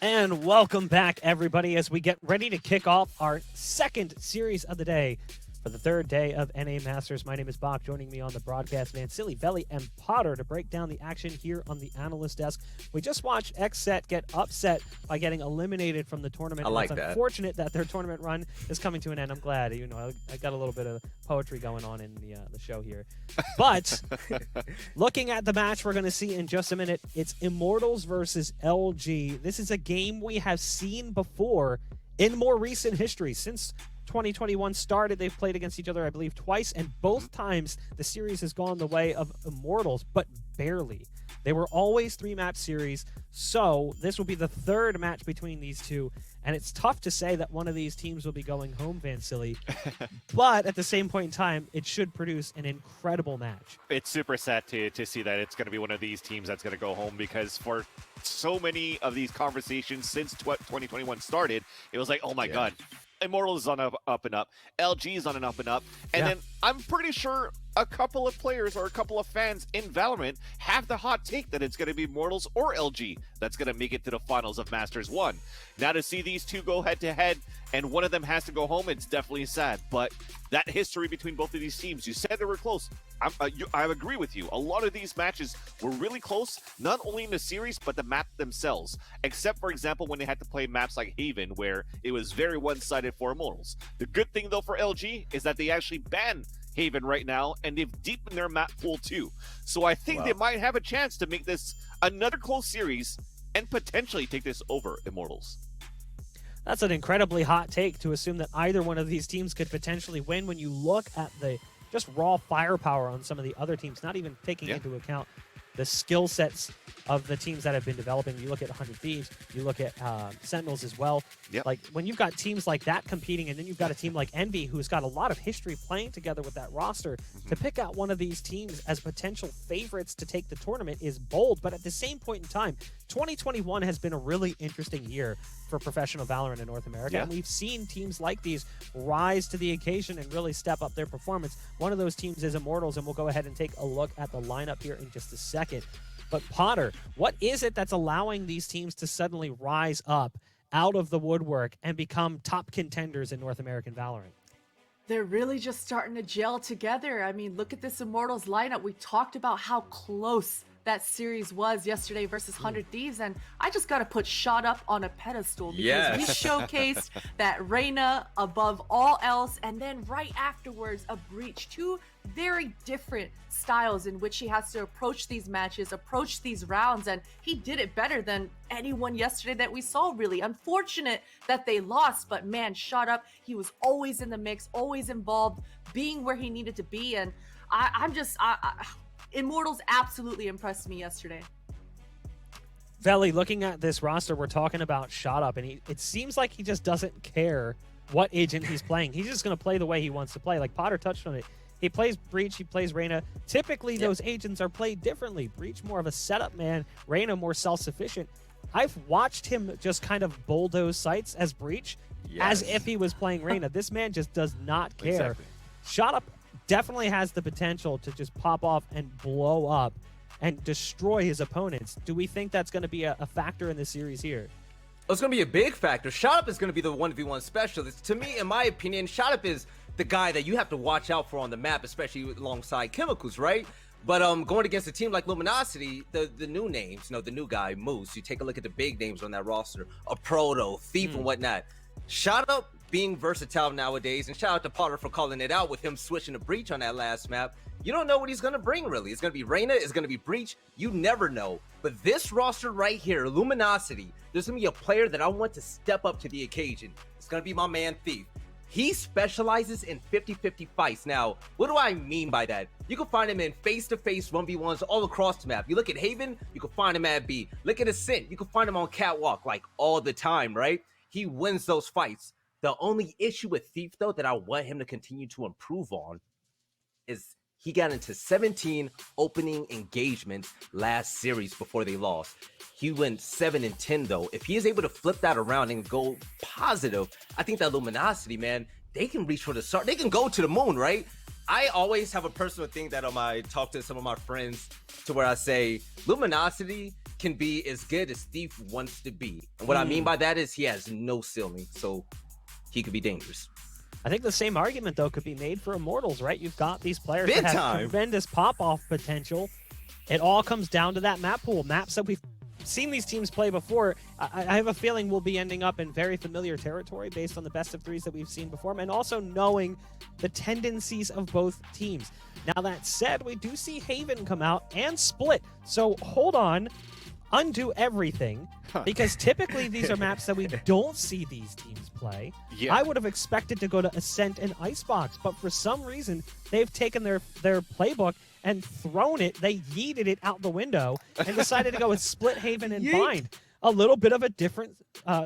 And welcome back, everybody, as we get ready to kick off our second series of the day for the third day of NA Masters. My name is Bach. Joining me on the broadcast, Silly, Veli, and Potter to break down the action here on the analyst desk. We just watched XSET get upset by getting eliminated from the tournament. I like it's that. unfortunate that their tournament run is coming to an end. I'm glad. I got a little bit of poetry going on in the show here. But looking at the match we're going to see in just a minute, it's Immortals versus LG. This is a game we have seen before in more recent history. Since 2021 started, they've played against each other, I believe, twice, and both times the series has gone the way of Immortals, but barely. They were always 3-match series, so this will be the third match between these two, and it's tough to say that one of these teams will be going home, Silly, but at the same point in time, it should produce an incredible match. It's super sad to see that it's going to be one of these teams that's going to go home, because for so many of these conversations since 2021 started, it was like, oh my God, Immortals is on an up and up, LG is on an up and up, and then I'm pretty sure a couple of players or a couple of fans in VALORANT have the hot take that it's going to be Immortals or LG that's going to make it to the finals of Masters 1. Now to see these two go head-to-head and one of them has to go home, it's definitely sad. But that history between both of these teams, you said they were close. I agree with you. A lot of these matches were really close, not only in the series, but the map themselves. Except, for example, when they had to play maps like Haven, where it was very one-sided for Immortals. The good thing, though, for LG is that they actually banned Haven right now, and they've deepened their map pool too. So I think they might have a chance to make this another close series and potentially take this over Immortals. That's an incredibly hot take to assume that either one of these teams could potentially win when you look at the just raw firepower on some of the other teams, not even taking into account the skill sets of the teams that have been developing. You look at 100 Thieves, you look at Sentinels as well. Like, when you've got teams like that competing, and then you've got a team like Envy who's got a lot of history playing together with that roster, to pick out one of these teams as potential favorites to take the tournament is bold. But at the same point in time, 2021 has been a really interesting year for professional VALORANT in North America. And we've seen teams like these rise to the occasion and really step up their performance. One of those teams is Immortals, and we'll go ahead and take a look at the lineup here in just a second. But Potter, what is it that's allowing these teams to suddenly rise up out of the woodwork and become top contenders in North American VALORANT? They're really just starting to gel together. I mean, look at this Immortals lineup. We talked about how close that series was yesterday versus 100 Thieves, and I just got to put Shot Up on a pedestal, because we showcased that Reyna above all else, and then right afterwards a Breach. Two very different styles in which he has to approach these matches, approach these rounds, and he did it better than anyone yesterday that we saw, really. Unfortunate that they lost, but man, Shot Up, he was always in the mix, always involved, being where he needed to be, and Immortals absolutely impressed me yesterday. Veli, looking at this roster, we're talking about Shot Up, and it seems like he just doesn't care what agent he's playing. He's just going to play the way he wants to play. Like Potter touched on it. He plays Breach, he plays Reyna. Typically, those agents are played differently. Breach more of a setup man, Reyna more self-sufficient. I've watched him just kind of bulldoze sites as Breach as if he was playing Reyna. This man just does not care. Exactly. Shot Up definitely has the potential to just pop off and blow up and destroy his opponents. Do we think that's going to be a factor in the series here? It's going to be a big factor. Shot Up is going to be the 1v1 specialist. To me, in my opinion, Shot Up is the guy that you have to watch out for on the map, especially alongside Chemicals, right? But going against a team like Luminosity, the new names, the new guy, Moose, you take a look at the big names on that roster, a Proto, Thief, and whatnot. Shot Up being versatile nowadays, and shout out to Potter for calling it out with him switching to Breach on that last map. You don't know what he's going to bring, really. It's going to be Reyna, it's going to be Breach. You never know. But this roster right here, Luminosity, there's going to be a player that I want to step up to the occasion. It's going to be my man, Thief. He specializes in 50-50 fights. Now, what do I mean by that? You can find him in face-to-face 1v1s all across the map. You look at Haven, you can find him at B. Look at Ascent, you can find him on Catwalk, like all the time, right? He wins those fights. The only issue with Thief, though, that I want him to continue to improve on is he got into 17 opening engagements last series before they lost. He went 7-10, though. If he is able to flip that around and go positive, I think that Luminosity, man, they can reach for the start. They can go to the moon, right? I always have a personal thing that I talk to some of my friends to where I say Luminosity can be as good as Thief wants to be. And what I mean by that is he has no ceiling, so he could be dangerous. I think the same argument, though, could be made for Immortals, right? You've got these players Big that have time. tremendous pop-off potential. It all comes down to that map pool. Maps that we've seen these teams play before. I have a feeling we'll be ending up in very familiar territory based on the best of threes that we've seen before, and also knowing the tendencies of both teams. Now, that said, we do see Haven come out and split. So hold on. Undo everything, because typically these are maps that we don't see these teams play. Yeah. I would have expected to go to Ascent and Icebox, but for some reason they've taken their playbook and thrown it. They yeeted it out the window and decided to go with Split, Haven, and Bind. A little bit of a different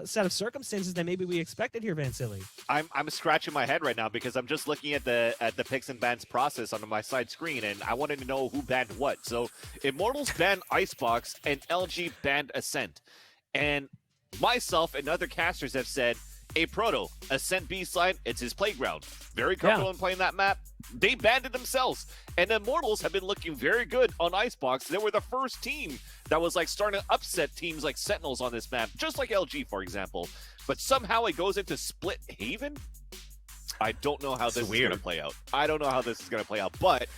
set of circumstances than maybe we expected here, Vansili. I'm scratching my head right now because I'm just looking at the picks and bans process on my side screen, and I wanted to know who banned what. So Immortals banned Icebox and LG banned Ascent, and myself and other casters have said, "Hey Proto, Ascent B side, it's his playground. Very comfortable in playing that map." They banned it themselves, and Immortals have been looking very good on Icebox. They were the first team that was like starting to upset teams like Sentinels on this map, just like LG, for example. But somehow it goes into Split Haven. I don't know how this is going to play out. I don't know how this is going to play out. But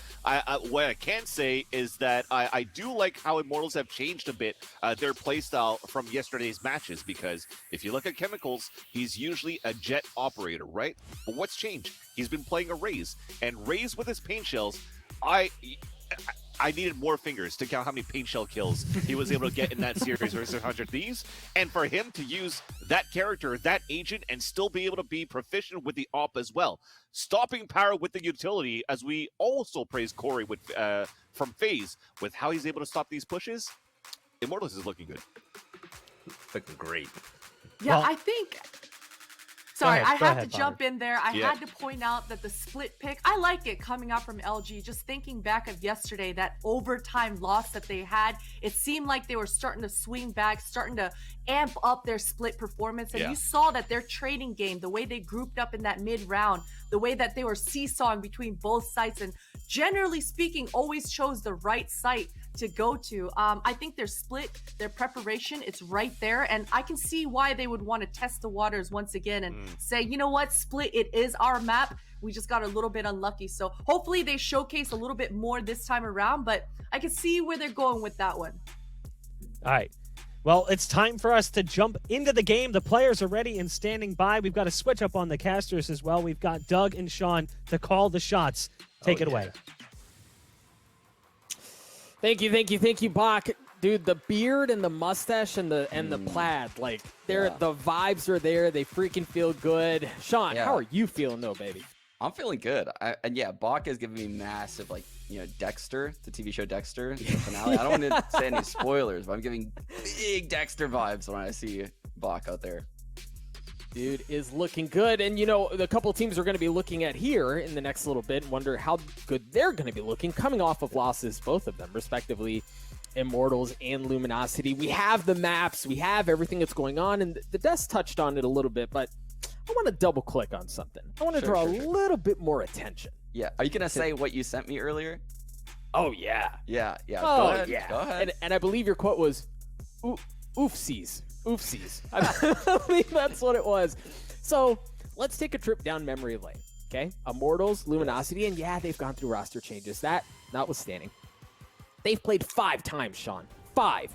what I can say is that I do like how Immortals have changed a bit their playstyle from yesterday's matches, because if you look at Chemicals, he's usually a jet operator, right? But what's changed? He's been playing a Raze, and Raze with his paint shells, I needed more fingers to count how many paint shell kills he was able to get in that series versus 100 Thieves. And for him to use that character, that agent, and still be able to be proficient with the op as well. Stopping power with the utility, as we also praise Corey with from FaZe, with how he's able to stop these pushes. Immortals is looking good. Looking great. Yeah, Well, I think... Sorry, I go have ahead, to jump in there. I Yeah. had to point out that the split pick, I like it coming out from LG. Just thinking back of yesterday, that overtime loss that they had, it seemed like they were starting to swing back, starting to amp up their split performance. And Yeah. you saw that their trading game, the way they grouped up in that mid-round, the way that they were seesawing between both sites, and generally speaking, always chose the right site to go to. I think their split, their preparation, it's right there. And I can see why they would want to test the waters once again and say, you know what, split, it is our map. We just got a little bit unlucky. So hopefully they showcase a little bit more this time around, but I can see where they're going with that one. All right. Well, it's time for us to jump into the game. The players are ready and standing by. We've got to switch up on the casters as well. We've got Doug and Sean to call the shots. Take it away. Thank you, Bach. Dude, the beard and the mustache and the plaid, like the vibes are there. They freaking feel good. Sean, how are you feeling though, baby? I'm feeling good. And yeah, Bach is giving me massive, like, Dexter, the TV show Dexter, the finale. I don't want to say any spoilers, but I'm giving big Dexter vibes when I see Bach out there. Dude is looking good. And, the couple teams we're going to be looking at here in the next little bit, wonder how good they're going to be looking, coming off of losses, both of them, respectively, Immortals and Luminosity. We have the maps. We have everything that's going on. And the desk touched on it a little bit, but I want to double click on something. I want to draw a little bit more attention. Yeah. Are you going to say what you sent me earlier? Oh, yeah. Yeah. Oh, Go ahead. yeah. Go ahead. And I believe your quote was, oofsies. Oofsies. I believe that's what it was. So let's take a trip down memory lane, okay? Immortals, Luminosity, and yeah, they've gone through roster changes. That notwithstanding, they've played 5 times, Sean. 5.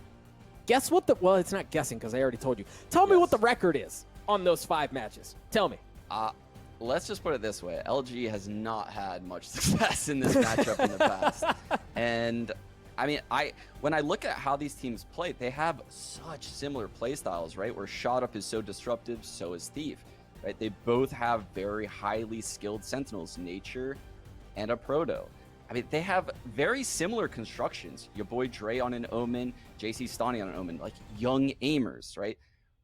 Guess what well, it's not guessing because I already told you. Tell me what the record is on those 5 matches. Tell me. Let's just put it this way. LG has not had much success in this matchup in the past. And I mean, when I look at how these teams play, they have such similar play styles, right? Where Shot Up is so disruptive, so is Thief, right? They both have very highly skilled Sentinels, Nature and a Proto. I mean, they have very similar constructions. Your boy Dre on an Omen, JC Stani on an Omen, like young aimers, right?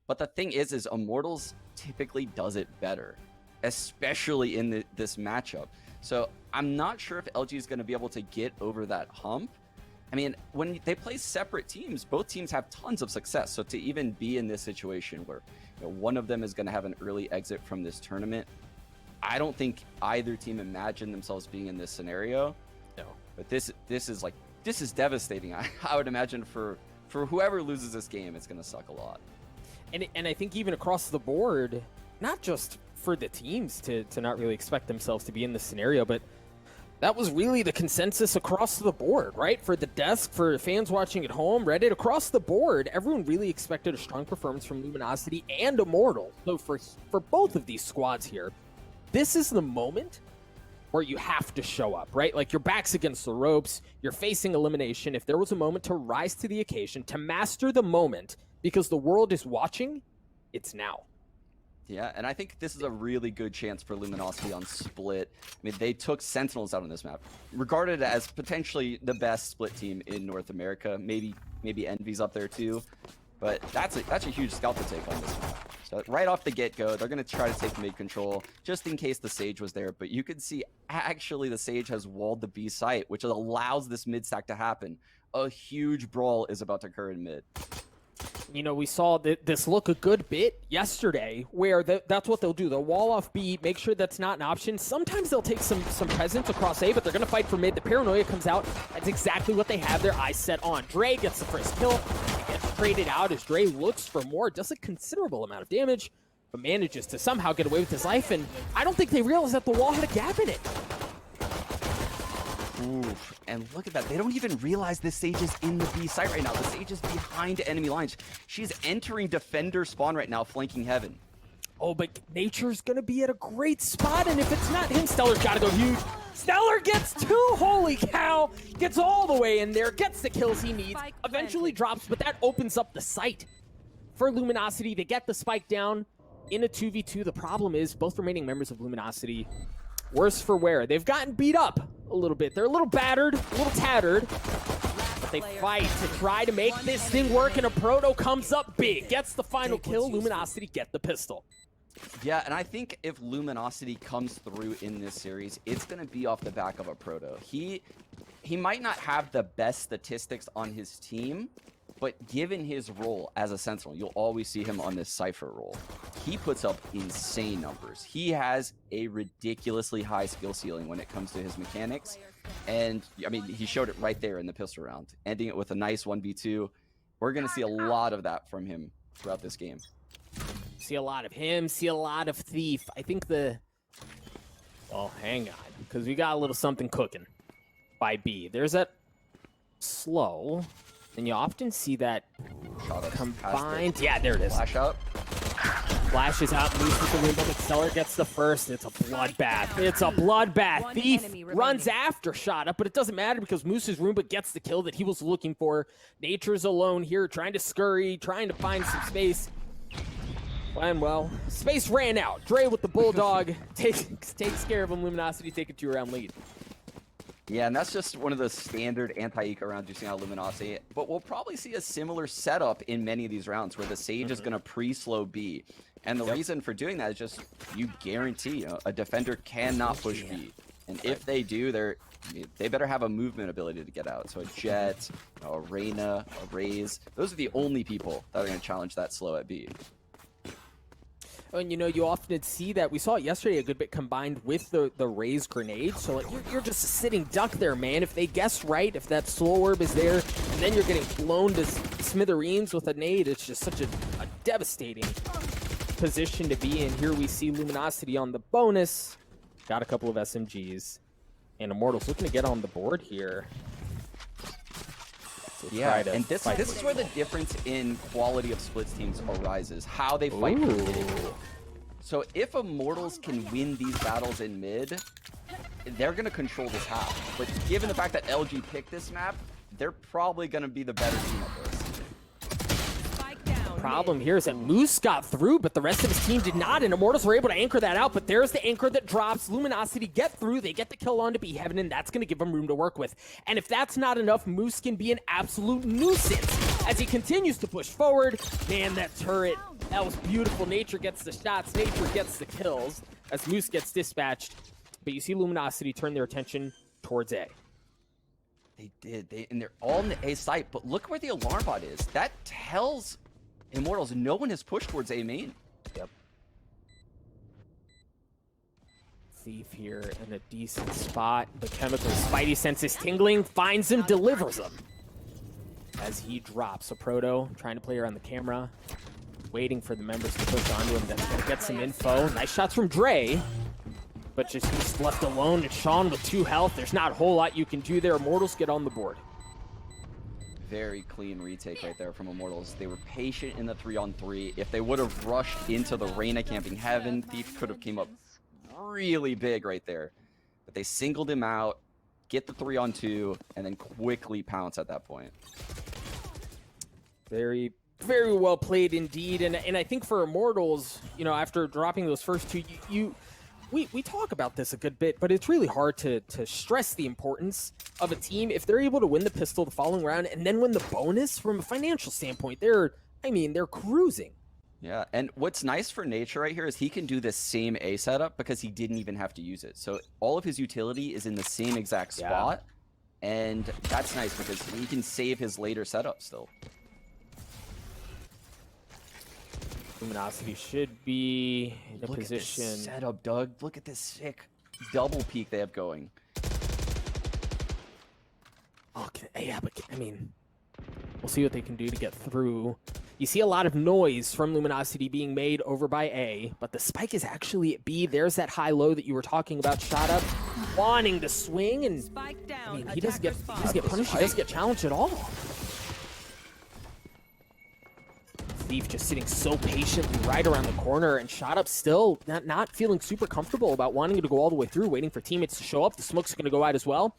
But the thing is Immortals typically does it better, especially in this matchup. So I'm not sure if LG is going to be able to get over that hump. I mean, when they play separate teams, both teams have tons of success. So to even be in this situation where one of them is going to have an early exit from this tournament, I don't think either team imagined themselves being in this scenario. No. But this is devastating. I would imagine for whoever loses this game, it's going to suck a lot. And I think even across the board, not just for the teams to not really expect themselves to be in this scenario, but that was really the consensus across the board, right? For the desk, for fans watching at home, Reddit, across the board, everyone really expected a strong performance from Luminosity and Immortals. So for both of these squads here, this is the moment where you have to show up, right? Like your back's against the ropes, you're facing elimination. If there was a moment to rise to the occasion, to master the moment, because the world is watching, it's now. Yeah, and I think this is a really good chance for Luminosity on Split. I mean, they took Sentinels out on this map, regarded as potentially the best Split team in North America. Maybe Envy's up there too, but that's a huge scalp to take on this map. So right off the get-go, they're going to try to take mid control, just in case the Sage was there. But you can see, actually, the Sage has walled the B site, which allows this mid stack to happen. A huge brawl is about to occur in mid. You know, we saw this look a good bit yesterday, where that's what they'll do. They'll wall off B, make sure that's not an option. Sometimes they'll take some presence across A, but they're going to fight for mid. The paranoia comes out. That's exactly what they have their eyes set on. Dre gets the first kill. He gets traded out as Dre looks for more. Does a considerable amount of damage, but manages to somehow get away with his life. And I don't think they realized that the wall had a gap in it. Oof, and look at that. They don't even realize this Sage is in the B site right now. The Sage is behind enemy lines. She's entering defender spawn right now, flanking heaven. Oh, but Nature's going to be at a great spot, and if it's not him, Stellar's got to go huge. Stellar gets two, holy cow, gets all the way in there, gets the kills he needs, eventually drops, but that opens up the site for Luminosity. They get the spike down in a 2v2. The problem is both remaining members of Luminosity, worse for wear. They've gotten beat up a little bit. They're a little battered, a little tattered, but they fight to try to make this thing work, and a Proto comes up big, gets the final kill. Luminosity get the pistol. Yeah, and I think if Luminosity comes through in this series, it's going to be off the back of a Proto. He might not have the best statistics on his team, but given his role as a Sentinel, you'll always see him on this Cypher role. He puts up insane numbers. He has a ridiculously high skill ceiling when it comes to his mechanics. And, I mean, he showed it right there in the pistol round, ending it with a nice 1v2. We're going to see a lot of that from him throughout this game. See a lot of him, see a lot of Thief. I think well, hang on, because we got a little something cooking by B. There's that slow, and you often see that combined. Yeah, there it is. Flash out. Flashes out, moves with the rainbow, but Stellar gets the first. It's a bloodbath. It's a bloodbath. Thief runs after Shot Up, but it doesn't matter because Moose's Roomba gets the kill that he was looking for. Nature's alone here, trying to scurry, trying to find some space. And well, space ran out. Dre with the Bulldog takes care of him. Luminosity take a 2-round lead. Yeah, and that's just one of the standard anti-eco rounds you've seen out of Luminosity. But we'll probably see a similar setup in many of these rounds where the Sage is going to pre-slow B. And the reason for doing that is just you guarantee a defender cannot push B. And if they do, they better have a movement ability to get out. So a Jet, a Reyna, a Raze, those are the only people that are going to challenge that slow at B. And, you know, you often see that. We saw it yesterday a good bit combined with the Raze grenade. So, like, you're just a sitting duck there, man. If they guess right, if that slow orb is there, and then you're getting blown to smithereens with a nade, it's just such a devastating position to be in. Here we see Luminosity on the bonus. Got a couple of SMGs. And Immortals looking to get on the board here. Yeah, and this is where the difference in quality of Splits teams arises, how they fight for mid. So if Immortals can win these battles in mid, they're going to control this half. But given the fact that LG picked this map, they're probably going to be the better team at this. Problem here is that Moose got through, but the rest of his team did not, and Immortals were able to anchor that out, but there's the anchor that drops. Luminosity get through, they get the kill on to be Heaven, and that's going to give them room to work with. And if that's not enough, Moose can be an absolute nuisance as he continues to push forward. Man, that turret, that was beautiful. Nature gets the shots, Nature gets the kills as Moose gets dispatched. But you see Luminosity turn their attention towards A. They did, and they're all in the A site, but look where the alarm bot is. That tells Immortals no one has pushed towards A main. Yep. Thief here in a decent spot. The Chemical Spidey senses tingling, finds him, delivers him. As he drops a Proto, trying to play around the camera, waiting for the members to push onto him. That's gonna get some info. Nice shots from Dre, but just he's left alone. And Sean with 2 health. There's not a whole lot you can do there. Immortals get on the board. Very clean retake right there from Immortals. They were patient in the 3-on-3. If they would have rushed into the Reyna camping heaven, Thief could have came up really big right there. But they singled him out, get the 3-on-2, and then quickly pounce at that point. Very, very well played indeed. And I think for Immortals, you know, after dropping those first 2, we talk about this a good bit, but it's really hard to stress the importance of a team if they're able to win the pistol the following round and then win the bonus from a financial standpoint. They're cruising. Yeah, and what's nice for Nature right here is he can do this same A setup because he didn't even have to use it. So all of his utility is in the same exact spot, and that's nice because he can save his later setup still. Luminosity should be in a position. Look at this setup, Doug. Look at this sick double peek they have going. Okay, yeah, but I mean, we'll see what they can do to get through. You see a lot of noise from Luminosity being made over by A, but the spike is actually at B. There's that high-low that you were talking about. Shot up, wanting to swing, and I mean, he doesn't get punished. He doesn't get challenged at all. Thief just sitting so patiently right around the corner, and Shot up still not feeling super comfortable about wanting to go all the way through, waiting for teammates to show up. The smoke's going to go out as well.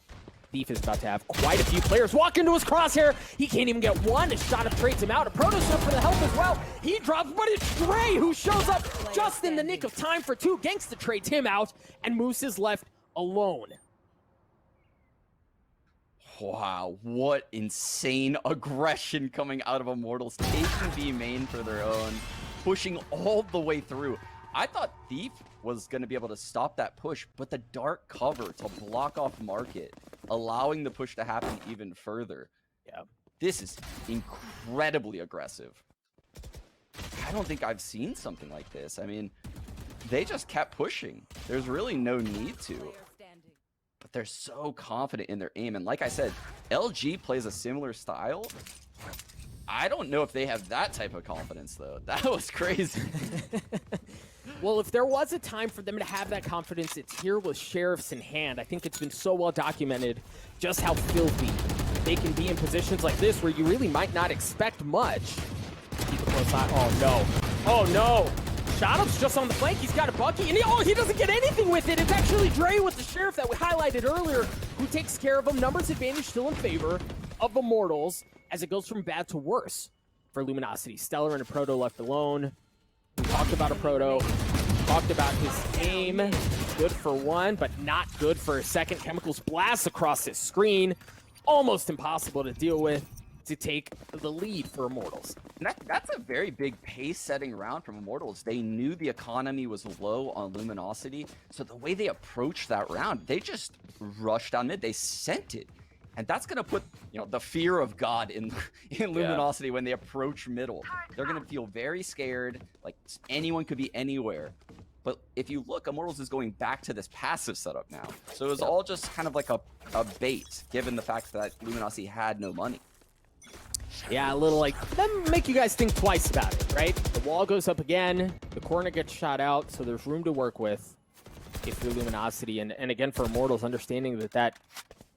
Thief is about to have quite a few players walk into his crosshair. He can't even get one. His Shot up trades him out. A Prototype for the help as well. He drops, but it's Dre who shows up just in the nick of time for 2. Gangsta trades him out, and Moose is left alone. Wow, what insane aggression coming out of Immortals, taking B main for their own, pushing all the way through. I thought Thief was going to be able to stop that push, but the dark cover to block off Market, allowing the push to happen even further. Yeah, this is incredibly aggressive. I don't think I've seen something like this. I mean, they just kept pushing. There's really no need to. But they're so confident in their aim. And like I said, LG plays a similar style. I don't know if they have that type of confidence, though. That was crazy. Well, if there was a time for them to have that confidence, it's here with Sheriffs in hand. I think it's been so well documented just how filthy they can be in positions like this where you really might not expect much. Keep a close eye. Oh, no. Oh, no. Shotup's just on the flank. He's got a Bucky, and he doesn't get anything with it. It's actually Dre with the Sheriff that we highlighted earlier who takes care of him. Numbers advantage still in favor of Immortals as it goes from bad to worse for Luminosity. Stellar and a Proto left alone. We talked about a Proto. Talked about his aim. Good for 1, but not good for a second. Chemicals blast across his screen. Almost impossible to deal with to take the lead for Immortals. That's a very big pace-setting round from Immortals. They knew the economy was low on Luminosity, so the way they approached that round, they just rushed down mid. They sent it. And that's going to put, the fear of God in Luminosity when they approach middle. They're going to feel very scared, like anyone could be anywhere. But if you look, Immortals is going back to this passive setup now. So it was all just kind of like a bait, given the fact that Luminosity had no money. Yeah, a little like, that make you guys think twice about it, right? The wall goes up again, the corner gets shot out, so there's room to work with if you're Luminosity. And again, for Immortals, understanding that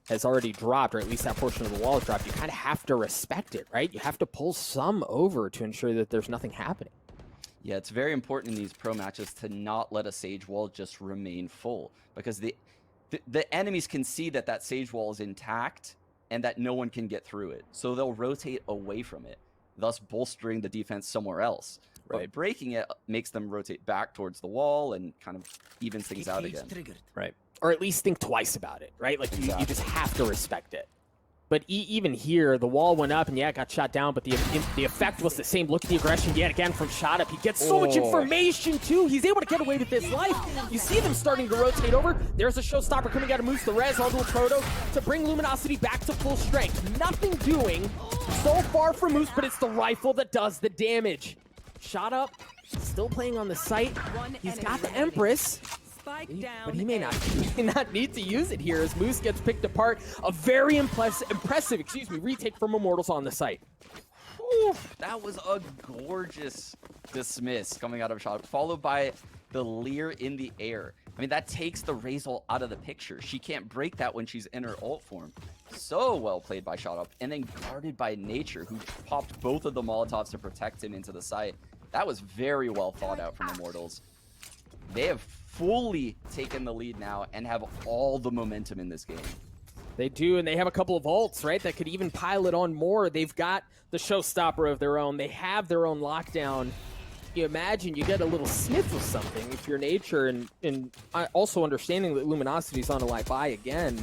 has already dropped, or at least that portion of the wall has dropped, you kind of have to respect it, right? You have to pull some over to ensure that there's nothing happening. Yeah, it's very important in these pro matches to not let a Sage wall just remain full, because the enemies can see that Sage wall is intact and that no one can get through it. So they'll rotate away from it, thus bolstering the defense somewhere else. Right. But breaking it makes them rotate back towards the wall and kind of evens things out again. Right. Or at least think twice about it, right? Like, exactly. you just have to respect it. But even here, the wall went up and it got shot down, but the effect was the same. Look at the aggression yet again from Shot Up. He gets so much information too. He's able to get away with his life. You see them starting to rotate over. There's a showstopper coming out of Moose, the res onto a Proto to bring Luminosity back to full strength. Nothing doing so far from Moose, but it's the rifle that does the damage. Shot Up, still playing on the site. He's got the Empress. Spike down. But he may not need to use it here as Moose gets picked apart. A very impressive retake from Immortals on the site. Oof, that was a gorgeous dismiss coming out of Shot, followed by the leer in the air. I mean, that takes the Razor out of the picture. She can't break that when she's in her ult form. So well played by Shot Up, and then guarded by Nature, who popped both of the Molotovs to protect him into the site. That was very well thought out from Immortals. They have fully taken the lead now and have all the momentum in this game. They do, and they have a couple of ults, right, that could even pile it on more. They've got the showstopper of their own. They have their own lockdown. You imagine you get a little sniff of something if you're Nature, and also understanding that Luminosity's on a light buy again.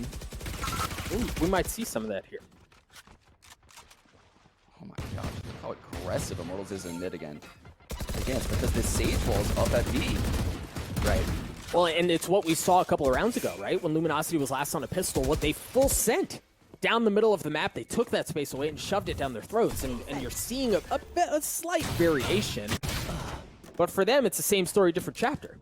Ooh, we might see some of that here. Oh my gosh, how aggressive Immortals is in mid again. Again, it's because the Sage Wall's up at B. Right. Well, and it's what we saw a couple of rounds ago, right? When Luminosity was last on a pistol, what they full sent down the middle of the map. They took that space away and shoved it down their throats, and you're seeing a slight variation. But for them, it's the same story, different chapter.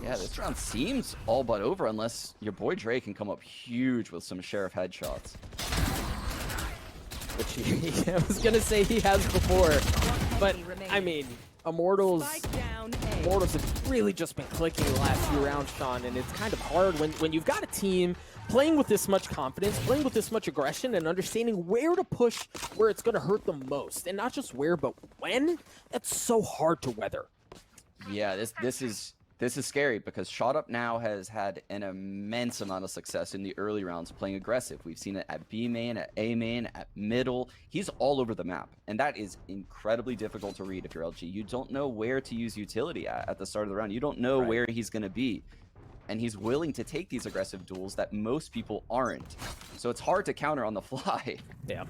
Yeah, this round seems all but over unless your boy Dre can come up huge with some Sheriff headshots. Which I was going to say he has before. But, I mean, Immortals have really just been clicking the last few rounds, Sean, and it's kind of hard when you've got a team playing with this much confidence, playing with this much aggression, and understanding where to push where it's going to hurt them most. And not just where, but when. That's so hard to weather. Yeah, this is scary because Shot Up now has had an immense amount of success in the early rounds playing aggressive. We've seen it at B main, at A main, at middle. He's all over the map, and that is incredibly difficult to read if you're LG. You don't know where to use utility at the start of the round. You don't know where he's going to be, and he's willing to take these aggressive duels that most people aren't. So it's hard to counter on the fly. Yeah.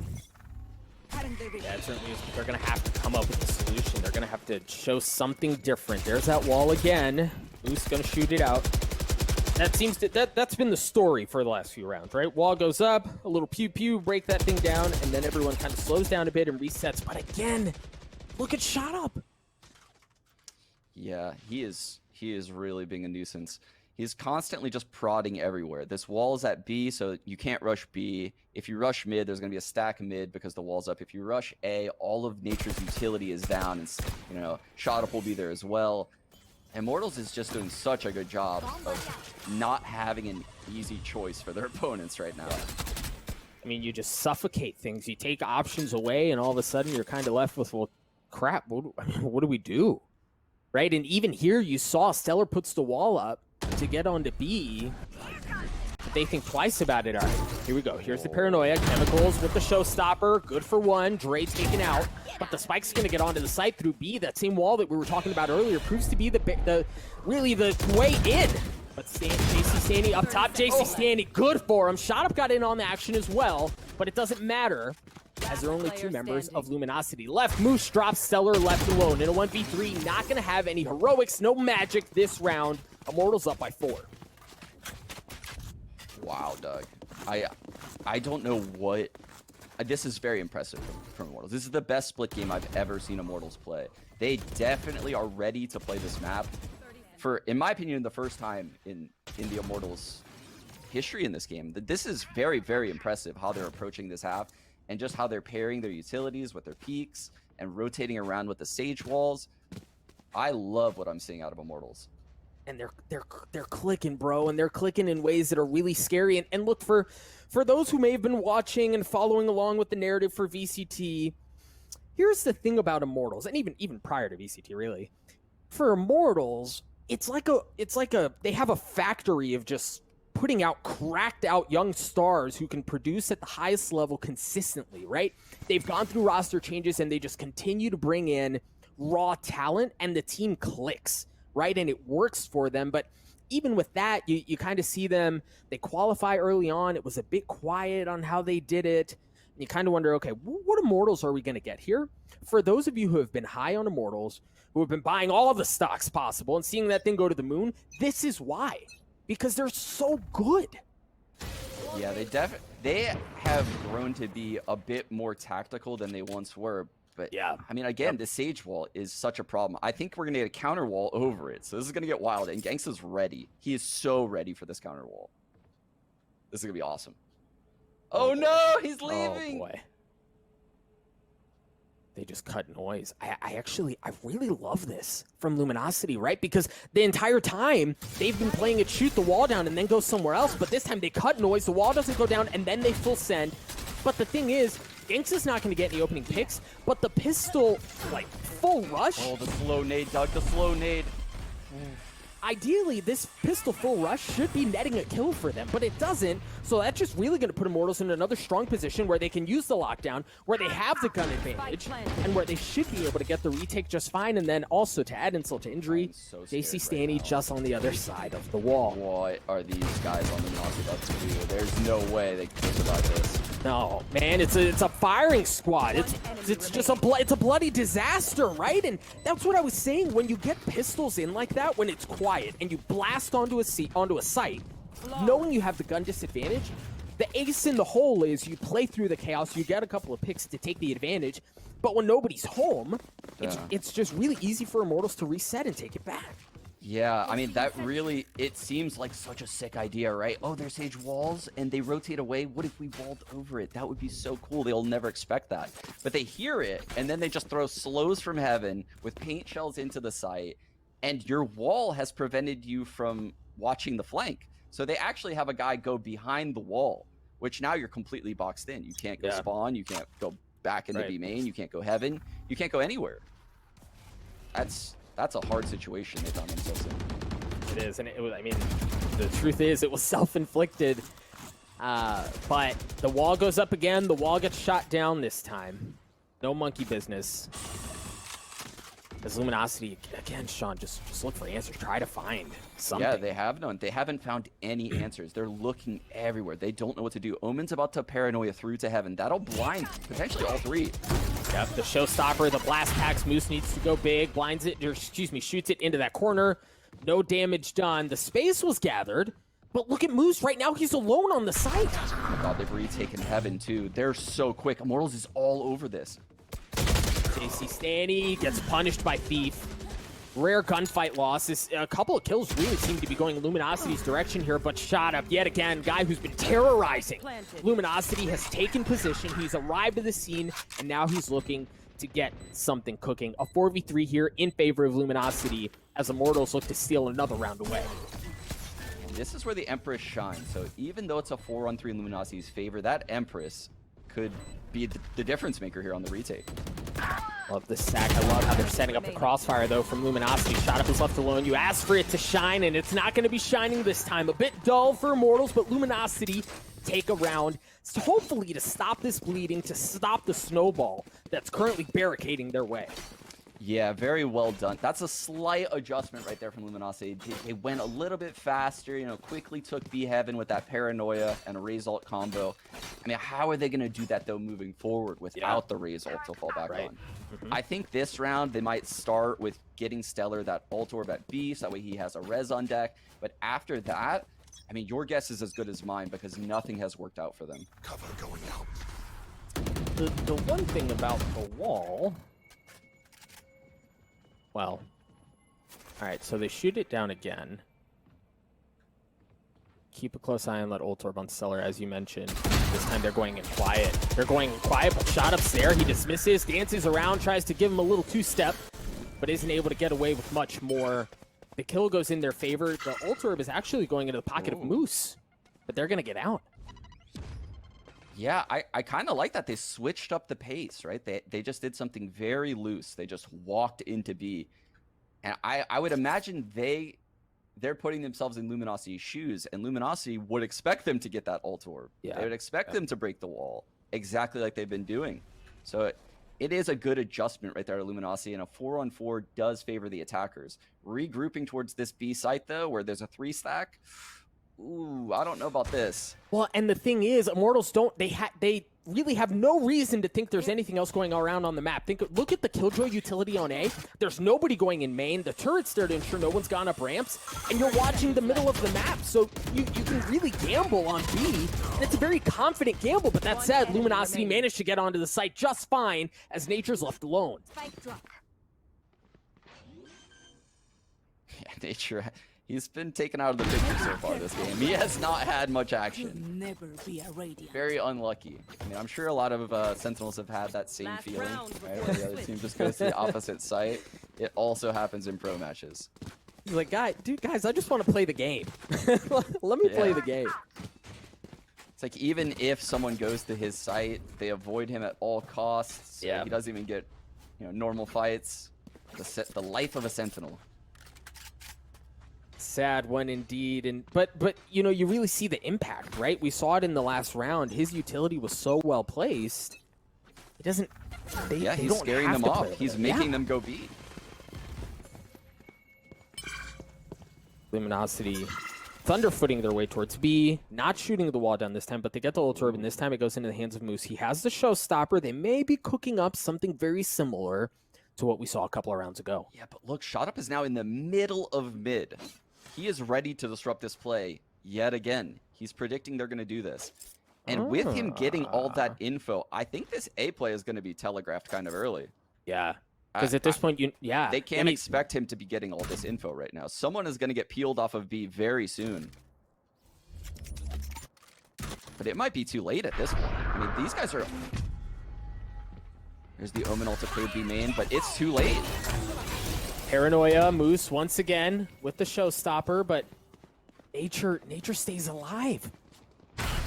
Yeah, it certainly is. They're going to have to come up with a solution. They're going to have to show something different. There's that wall again. Moose going to shoot it out. That's been the story for the last few rounds, right? Wall goes up, a little pew-pew, break that thing down, and then everyone kind of slows down a bit and resets. But again, look at Shot Up. Yeah, he is really being a nuisance. He's constantly just prodding everywhere. This wall is at B, so you can't rush B. If you rush mid, there's going to be a stack mid because the wall's up. If you rush A, all of Nature's utility is down, and Shot Up will be there as well. Immortals is just doing such a good job of not having an easy choice for their opponents right now. I mean, you just suffocate things. You take options away, and all of a sudden you're kind of left with, well, crap, what do we do? Right? And even here, you saw Stellar puts the wall up to get onto B. But they think twice about it. All right, here we go. Here's the paranoia. Chemicals with the showstopper. Good for one. Dre taken out. But the spike's going to get onto the site through B. That same wall that we were talking about earlier proves to be really the way in. But JC Stanley up top. JC Stanley, good for him. Shot Up got in on the action as well, but it doesn't matter as there are only two members of Luminosity left. Moose drops Stellar left alone in a 1v3. Not going to have any heroics, no magic this round. Immortals up by 4. Wow, Doug. I don't know what... This is very impressive from Immortals. This is the best split game I've ever seen Immortals play. They definitely are ready to play this map for, in my opinion, the first time in the Immortals history in this game. This is very, very impressive how they're approaching this half and just how they're pairing their utilities with their peaks and rotating around with the Sage walls. I love what I'm seeing out of Immortals. And they're clicking, bro, and they're clicking in ways that are really scary. And look, for those who may have been watching and following along with the narrative for VCT, here's the thing about Immortals, and even prior to VCT, really. For Immortals, it's like they have a factory of just putting out cracked out young stars who can produce at the highest level consistently, right? They've gone through roster changes and they just continue to bring in raw talent, and the team clicks, right? And it works for them. But even with that, you kind of see them, they qualify early on. It was a bit quiet on how they did it. And you kind of wonder, okay, what Immortals are we going to get here? For those of you who have been high on Immortals, who have been buying all the stocks possible and seeing that thing go to the moon, this is why. Because they're so good. Yeah, they have grown to be a bit more tactical than they once were. But Yeah. I mean, again, the Sage wall is such a problem. I think we're going to get a counter wall over it. So this is going to get wild. And Gangsta's ready. He is so ready for this counter wall. This is going to be awesome. Oh, no, he's leaving. Oh boy. They just cut noise. I really love this from Luminosity, right? Because the entire time they've been playing it shoot the wall down and then go somewhere else, but this time they cut noise, the wall doesn't go down, and then they full send. But the thing is, Gangsta's not going to get any opening picks, but the pistol, like, full rush. Oh, the slow nade, Doug, the slow nade. Ideally, this pistol full rush should be netting a kill for them, but it doesn't. So that's just really going to put Immortals in another strong position where they can use the lockdown, where they have the gun advantage, and where they should be able to get the retake just fine. And then also, to add insult to injury, So JC scared Stanny right now. just on the other side of the wall. What are these guys on the Luminosity about to do? There's no way they can survive this. No, man, it's a firing squad. It's just a bloody disaster, right? And that's what I was saying. When you get pistols in like that, when it's quiet and you blast onto a site, knowing you have the gun disadvantage, the ace in the hole is you play through the chaos, you get a couple of picks to take the advantage. But when nobody's home, it's just really easy for Immortals to reset and take it back. Yeah, I mean, that really, it seems like such a sick idea, right? Oh, there's Sage walls, and they rotate away. What if we walled over it? That would be so cool. They'll never expect that. But they hear it, and then they just throw slows from heaven with paint shells into the site, and your wall has prevented you from watching the flank. So they actually have a guy go behind the wall, which now you're completely boxed in. You can't go spawn, you can't go back into B main, you can't go heaven, you can't go anywhere. That's a hard situation they found themselves in. It is, and it was, I mean, the truth is it was self-inflicted. But the wall goes up again. The wall gets shot down this time. No monkey business. As Luminosity, again, Sean, just look for answers. Try to find something. Yeah, they have none. They haven't found any answers. They're looking everywhere. They don't know what to do. Omen's about to paranoia through to heaven. That'll blind potentially all three. Yep, the showstopper, the blast packs. Moose needs to go big. Blinds it, or excuse me, shoots it into that corner. No damage done. The space was gathered, but look at Moose right now. He's alone on the site. Oh my god, they've retaken heaven too. They're so quick. Immortals is all over this. JC Stanny gets punished by Thief. Rare gunfight losses. A couple of kills really seem to be going Luminosity's direction here, but shot up yet again. Guy who's been terrorizing. Luminosity has taken position. He's arrived at the scene, and now he's looking to get something cooking. A 4v3 here in favor of Luminosity as Immortals look to steal another round away. And this is where the Empress shines. So even though it's a 4-on-3 in Luminosity's favor, that Empress could be the difference maker here on the retake. Love the stack. I love how they're setting up the crossfire, though, from Luminosity. Shot up is left alone. You ask for it to shine, and it's not going to be shining this time. A bit dull for Immortals, but Luminosity take a round, so hopefully to stop this bleeding, to stop the snowball that's currently barricading their way. Yeah, very well done. That's a slight adjustment right there from Luminosity. They went a little bit faster, you know, quickly took B Heaven with that Paranoia and a Raze ult combo. I mean, how are they going to do that, though, moving forward without the Raze ult to fall back on? I think this round they might start with getting Stellar that ult orb at B, so that way he has a res on deck. But after that, I mean, your guess is as good as mine because nothing has worked out for them. Cover going out. The one thing about the wall... Well, all right, so they shoot it down again. Keep a close eye on that ult orb on Stellar, as you mentioned. This time they're going in quiet. They're going in quiet, but shot up's there. He dismisses, dances around, tries to give him a little two-step, but isn't able to get away with much more. The kill goes in their favor. The ult orb is actually going into the pocket of Moose, but they're going to get out. Yeah, I kind of like that they switched up the pace, right? They just did something very loose. They just walked into B. And I would imagine they're putting themselves in Luminosity's shoes, and Luminosity would expect them to get that ult orb. Yeah. They would expect them to break the wall, exactly like they've been doing. So it is a good adjustment right there to Luminosity, and a 4-on-4 does favor the attackers. Regrouping towards this B site, though, where there's a 3-stack, Ooh, I don't know about this. Well, and the thing is, Immortals they really have no reason to think there's anything else going around on the map. Look at the Killjoy utility on A. There's nobody going in main. The turret's there to ensure no one's gone up ramps, and you're watching the middle of the map, so you can really gamble on B, and it's a very confident gamble. But that said, Luminosity managed to get onto the site just fine as Nature's left alone. Yeah, Nature, he's been taken out of the picture so far this game. He has not had much action. Never be a radiant. Very unlucky. I mean, I'm sure a lot of Sentinels have had that same feeling, right? Where the other team just goes to the opposite site. It also happens in pro matches. He's like, guys, I just want to play the game. Let me play the game. It's like, even if someone goes to his site, they avoid him at all costs. So he doesn't even get, normal fights. The life of a Sentinel. Sad one indeed, but you really see the impact, right? We saw it in the last round. His utility was so well placed. He doesn't. He's scaring them off. He's making them go B. Luminosity thunderfooting their way towards B, not shooting the wall down this time, but they get the ult orb, and this time it goes into the hands of Moose. He has the showstopper. They may be cooking up something very similar to what we saw a couple of rounds ago. Yeah, but look, Shot Up is now in the middle of mid. He is ready to disrupt this play yet again. He's predicting they're going to do this. And with him getting all that info, I think this A play is going to be telegraphed kind of early. Yeah. Because at this point, they can't expect him to be getting all this info right now. Someone is going to get peeled off of B very soon. But it might be too late at this point. I mean, these guys are... There's the Omen ult to clear B main, but it's too late. Paranoia, Moose once again with the showstopper, but Nature stays alive.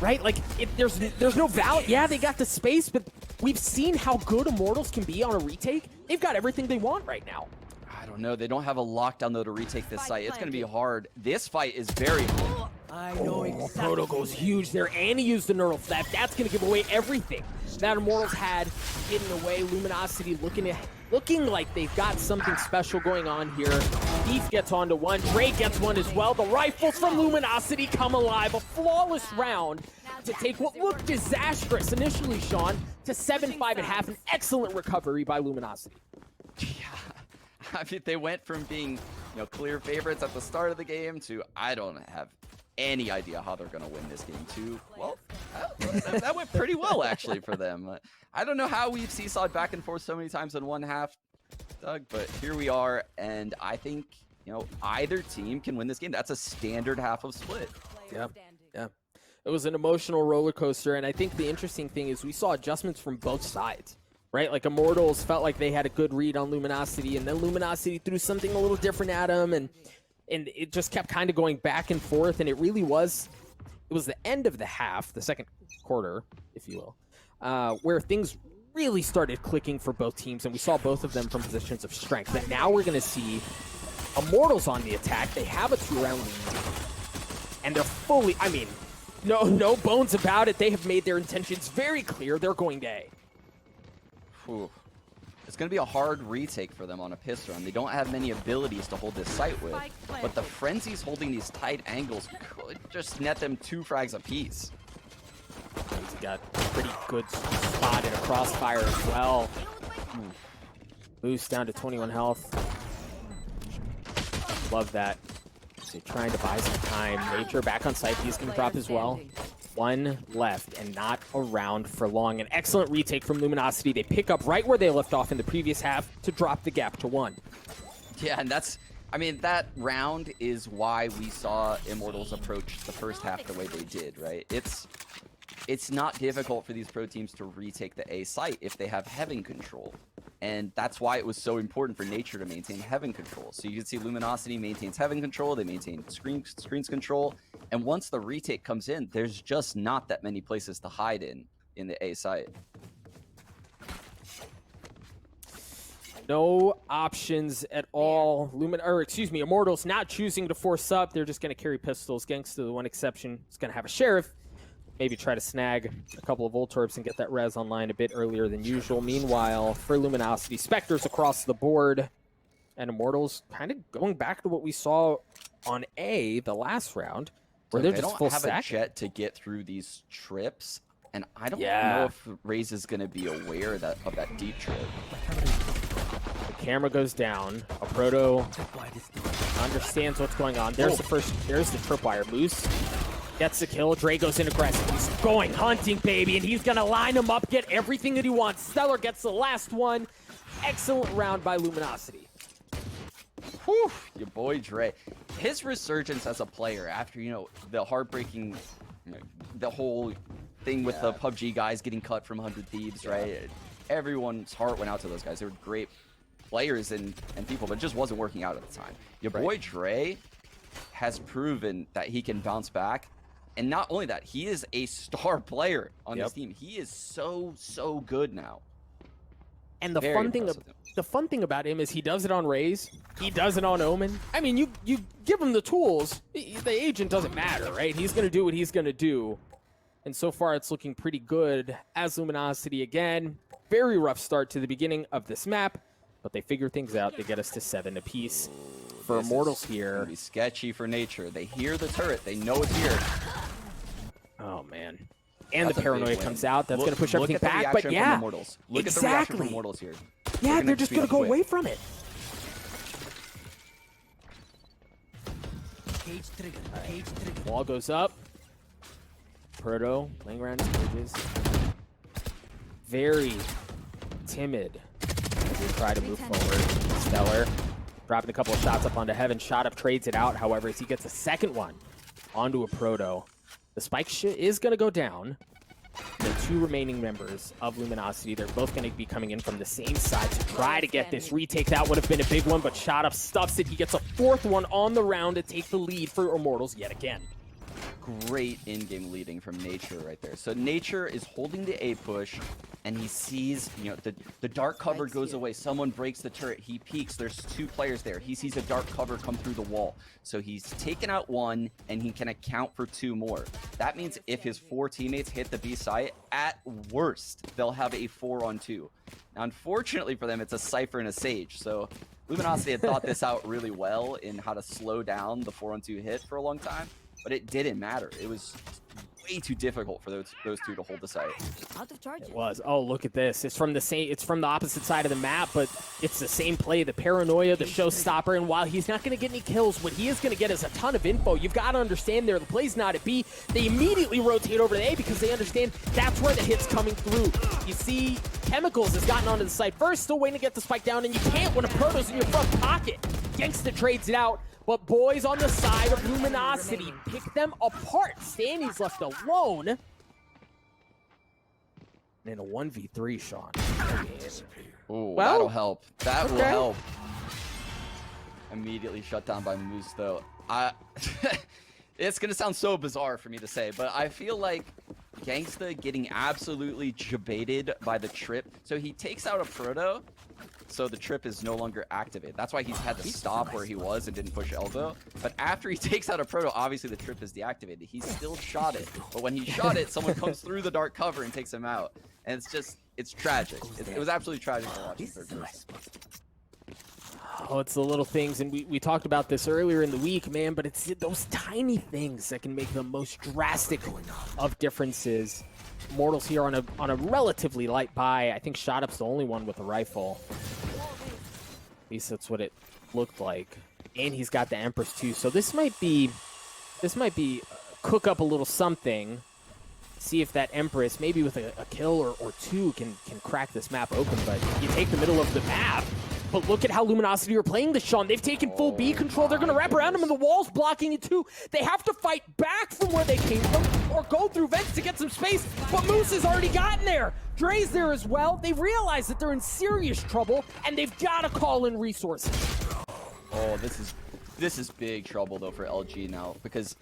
Right? Like, there's no value. Yeah, they got the space, but we've seen how good Immortals can be on a retake. They've got everything they want right now. I don't know. They don't have a lockdown, though, to retake this site. It's going to be hard. This fight is very hard. I know exactly. Proto goes huge there, and he used the neural theft. That's going to give away everything that Immortals had hidden away. Luminosity looking like they've got something special going on here. Thief gets onto one. Dre gets one as well. The rifles from Luminosity come alive. A flawless round to take what looked disastrous initially, Sean, to 7-5 at half. An excellent recovery by Luminosity. Yeah. I mean, they went from being, clear favorites at the start of the game to, I don't have any idea how they're going to win this game to, well, that went pretty well, actually, for them. I don't know how we've seesawed back and forth so many times in one half, Doug, but here we are, and I think, either team can win this game. That's a standard half of split. Yeah. It was an emotional roller coaster, and I think the interesting thing is we saw adjustments from both sides. Right, like Immortals felt like they had a good read on Luminosity, and then Luminosity threw something a little different at them, and it just kept kind of going back and forth, and it was the end of the half, the second quarter, if you will, where things really started clicking for both teams, and we saw both of them from positions of strength. But now we're going to see Immortals on the attack. They have a 2-round lead, and they're fully, no bones about it. They have made their intentions very clear. They're going to A. Ooh. It's going to be a hard retake for them on a pistol run. They don't have many abilities to hold this site with, but the Frenzy's holding these tight angles could just net them 2 frags apiece. He's got a pretty good spot in a crossfire as well. Boost down to 21 health. Love that. So trying to buy some time. Nature back on site. He's going to drop as well. 1 left and not around for long. An excellent retake from Luminosity. They pick up right where they left off in the previous half to drop the gap to 1. Yeah, and that round is why we saw Immortals approach the first half the way they did, right? It's not difficult for these pro teams to retake the A site if they have Heaven control. And that's why it was so important for Nature to maintain Heaven control. So you can see Luminosity maintains Heaven control, they maintain screens control, and once the retake comes in, there's just not that many places to hide in the A site. No options at all. Immortals not choosing to force up. They're just going to carry pistols. Gangsta, the one exception, is going to have a Sheriff. Maybe try to snag a couple of ult orbs and get that res online a bit earlier than usual. Meanwhile, for Luminosity, Spectres across the board. And Immortals kind of going back to what we saw on A the last round. Where So they're they just don't full have stack. a jet to get through these trips, and I don't Yeah. know if Raze is going to be aware of that deep trip. The camera goes down. A Proto understands what's going on. There's the tripwire. Moose gets the kill. Dre goes in aggressive. He's going hunting, baby, and he's going to line him up, get everything that he wants. Stellar gets the last one. Excellent round by Luminosity. Whew, your boy Dre. His resurgence as a player after, the heartbreaking, the whole thing with the PUBG guys getting cut from 100 Thieves, right? Everyone's heart went out to those guys. They were great players and people, but it just wasn't working out at the time. Your boy Dre has proven that he can bounce back. And not only that, he is a star player on this team. He is so good now. And the Very fun thing about him is he does it on Raze. He does it on Omen. I mean, you give him the tools. The agent doesn't matter, right? He's going to do what he's going to do. And so far, it's looking pretty good as Luminosity again. Very rough start to the beginning of this map, but they figure things out. They get us to 7 apiece. For Immortals here. Be sketchy for Nature. They hear the turret. They know it's here. Oh, man. And That's the a big paranoia win. comes out. That's going to push Look everything at the back. reaction But from yeah, Immortals. Look exactly. at the reaction from Immortals here. Yeah, they're just going to go speed up away from it. Cage trigger. Cage trigger. Wall goes up. Proto playing around his cages. Very timid as they try to move forward. Stellar dropping a couple of shots up onto Heaven. Shot up, trades it out, however, as he gets a second one onto a Proto. The spike is going to go down. The 2 remaining members of Luminosity, they're both going to be coming in from the same side to try to get this retake. That would have been a big one, but Shot up stuffs it. He gets a 4th one on the round to take the lead for Immortals yet again. Great in-game leading from Nature right there. So Nature is holding the A push, and he sees, the dark cover goes away. Someone breaks the turret. He peeks. There's 2 players there. He sees a dark cover come through the wall. So he's taken out 1, and he can account for 2 more. That means if his 4 teammates hit the B site, at worst, they'll have a 4-on-2. Now, unfortunately for them, it's a Cypher and a Sage. So Luminosity had thought this out really well in how to slow down the 4-on-2 hit for a long time. But it didn't matter. It was way too difficult for those 2 to hold the site. Out of charges. It was. Oh, look at this. It's from the opposite side of the map, but it's the same play. The paranoia, the showstopper, and while he's not going to get any kills, what he is going to get is a ton of info. You've got to understand there, the play's not at B. They immediately rotate over to A because they understand that's where the hit's coming through. You see, Chemicals has gotten onto the site first, still waiting to get the spike down, and you can't when a Proto's in your front pocket. Gangsta trades it out. But boys on the side of Luminosity pick them apart. Standy's left alone. And in a 1v3, Sean. Ooh, Well, that'll help. That will okay. help. Immediately shut down by Moose, though. It's going to sound so bizarre for me to say, but I feel like Gangsta getting absolutely jebaited by the trip. So he takes out a Proto, so the trip is no longer activated. That's why he's had to stop where he was and didn't push elbow. But after he takes out a Proto, obviously the trip is deactivated. He still shot it. But when he shot it, someone comes through the dark cover and takes him out. And it's tragic. It was absolutely tragic to watch. Oh, it's the little things, and we talked about this earlier in the week, man, but it's those tiny things that can make the most drastic of differences. Immortals here on a relatively light buy. I think Shot Up's the only one with a rifle. At least that's what it looked like. And he's got the Empress too. So this might be cook up a little something. See if that Empress, maybe with a kill or 2, can crack this map open. But you take the middle of the map. But look at how Luminosity are playing this, Sean. They've taken full B control. They're going to wrap around him, and the wall's blocking it too. They have to fight back from where they came from or go through vents to get some space. But Moose has already gotten there. Dre's there as well. They realize that they're in serious trouble, and they've got to call in resources. Oh, this is big trouble, though, for LG now, because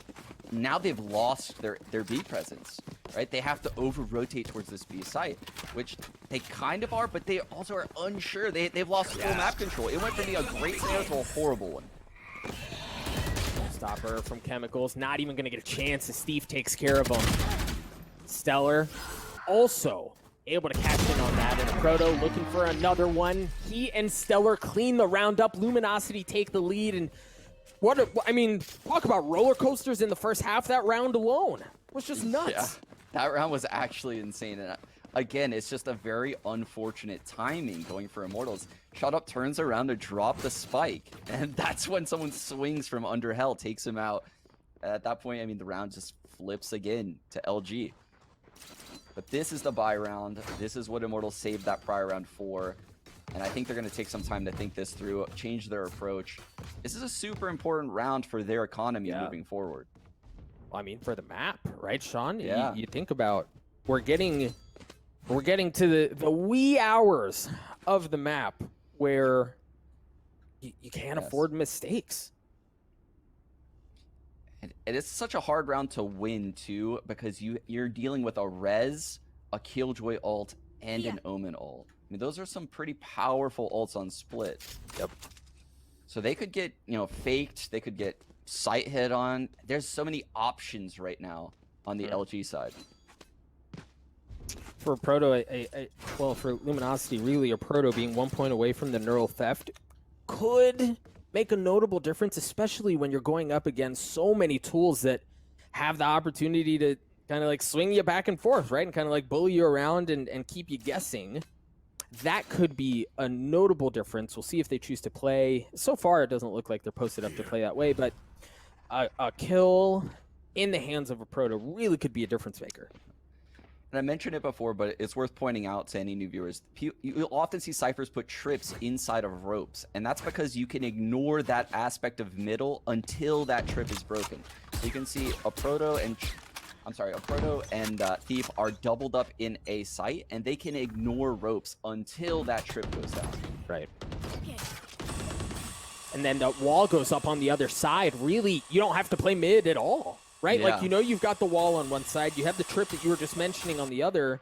now they've lost their B presence, right? They have to over-rotate towards this B site, which they kind of are, but they also are unsure. They've lost full map control. It went from being a great scenario to a horrible one. Stopper from Chemicals, not even going to get a chance as Steve takes care of him. Stellar also able to cash in on that, and Proto looking for another one. He and Stellar clean the round up. Luminosity take the lead, and I mean, talk about roller coasters in the first half. That round alone was just nuts. Yeah, that round was actually insane. And again, it's just a very unfortunate timing going for Immortals. Shot Up turns around to drop the spike, and that's when someone swings from under hell, takes him out. At that point, I mean, the round just flips again to LG. But this is the buy round. This is what Immortals saved that prior round for. And I think they're going to take some time to think this through, change their approach. This is a super important round for their economy moving forward. Well, I mean, for the map, right, Sean? Yeah. You think about, we're getting to the wee hours of the map where you can't afford mistakes. And it's such a hard round to win, too, because you're dealing with a Res, a Killjoy ult, and an Omen ult. I mean, those are some pretty powerful ults on split. Yep. So they could get, faked. They could get sight hit on. There's so many options right now on the LG side. For Proto, well, for Luminosity, really, a Proto being 1 point away from the neural theft could make a notable difference, especially when you're going up against so many tools that have the opportunity to kind of like swing you back and forth, right? And kind of like bully you around and keep you guessing. That could be a notable difference. We'll see if they choose to play. So far, it doesn't look like they're posted up to play that way, but a kill in the hands of a Proto really could be a difference maker. And I mentioned it before, but it's worth pointing out to any new viewers. You'll often see Cyphers put trips inside of ropes, and that's because you can ignore that aspect of middle until that trip is broken. So you can see a Proto and Thief are doubled up in a site, and they can ignore ropes until that trip goes down. Right. And then the wall goes up on the other side. Really, you don't have to play mid at all, right? Yeah. Like, you've got the wall on one side. You have the trip that you were just mentioning on the other.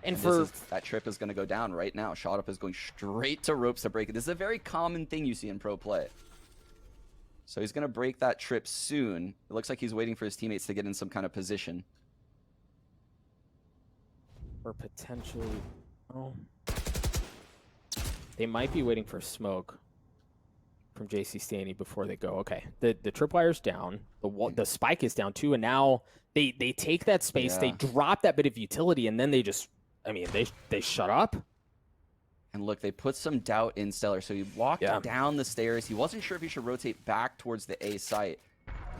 And that trip is going to go down right now. Shot Up is going straight to ropes to break it. This is a very common thing you see in pro play. So he's going to break that trip soon. It looks like he's waiting for his teammates to get in some kind of position. Or potentially... Oh. They might be waiting for smoke from JC Staney before they go. Okay, the tripwire's down. The spike is down too, and now they take that space, they drop that bit of utility, and then they just... I mean, they shut up. And look, they put some doubt in Stellar. So he walked down the stairs. He wasn't sure if he should rotate back towards the A site.